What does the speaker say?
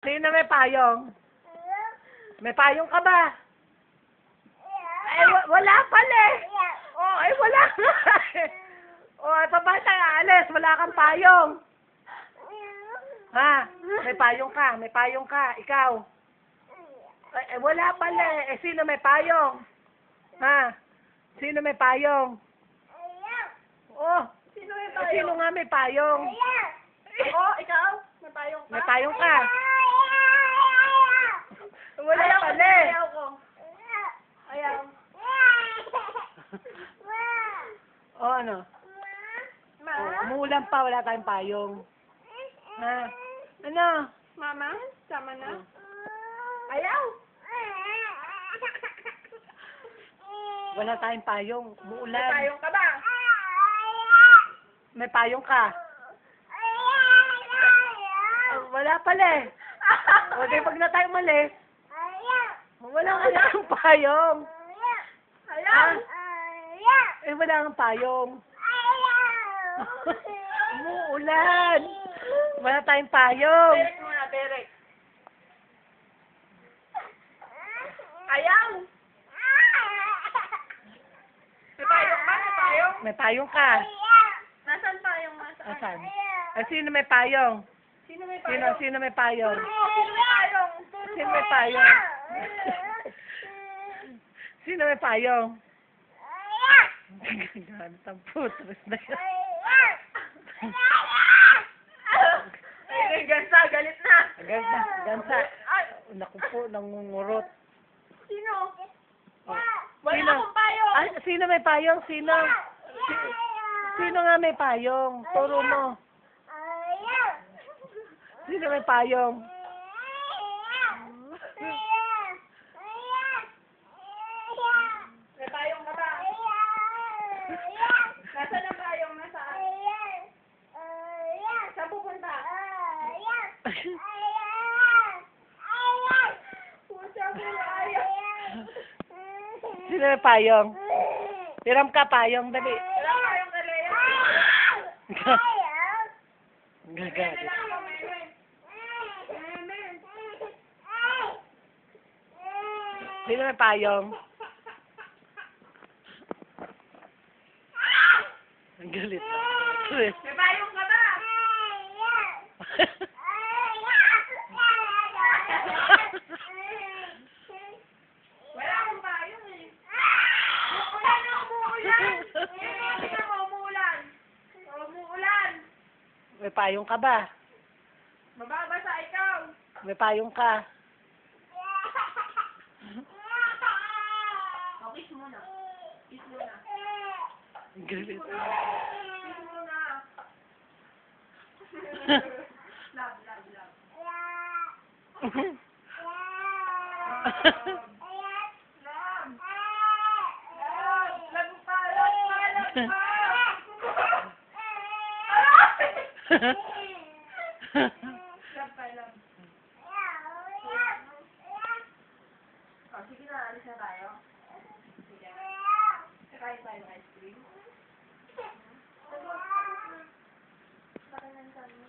Sino may payong? May payong ka ba? Ay, wala pala eh. Oh, ay wala nga. Oh, ito ba tayo aalis? Wala kang payong. Ha? May payong ka. May payong ka. Ikaw. Ay, wala pala eh. Eh, sino may payong? Ha? Sino may payong? Oh, Sino may eh, payong? sino nga may payong? Ako, ikaw? May payong ka? May payong ka. Wala Ayaw ko, pala eh. ayaw ko. Ayaw. Oh, ano? Ma? Oh, umuulan pa, wala tayong payong. Ha? Ano? Mama? Sama na? Ayaw. Wala tayong payong. May Umuulan. payong ka ba? May payong ka. Oh, wala pala eh. O, di pag na tayo malis, wala ka na payong. Ayaw. Eh, wala kang payong. Umuulan. Wala tayong payong. Berek muna, berek. Ayaw. May payong ba? May payong? May payong ka. Nasaan payong? Nasaan? Asan? Eh, sino may payong? Sino may Sino, payong? sino may payong? Sino may payong? Sino may payong? Sino may payong? Ganit ang putres na yan. Ay, gansa, galit na. Gansa, gansa. Naku po, nangungurot. Sino? Oh. Wala Sino? akong payong. Ay, sino may payong? Sino? Sino nga may payong? Turo mo. Sino may payong? May payong ka ba? Nasaan ang payong? Nasaan? Saan pupunta? Pusa ko ayaw. Sino may payong? Tiram ka payong, dali. Wala payong ka, Lea. Gagalit. Sino may payong? Ang galit na. Chris. May payong ka ba? Wala akong payong eh. Umuulan na, umuulan. Tingnan mo, umuulan. Umuulan. May payong ka ba? Mababasa ikaw. May payong ka. Oh, kiss muna. Kiss muna. Ang galit. Kiss muna. Love, love, love. Love. Love. Love pa, love pa, love pa. Love pa, love. Oh, sige na, alis na tayo. Sige. Kakain tayo ng ice cream. Bakit nandun mo?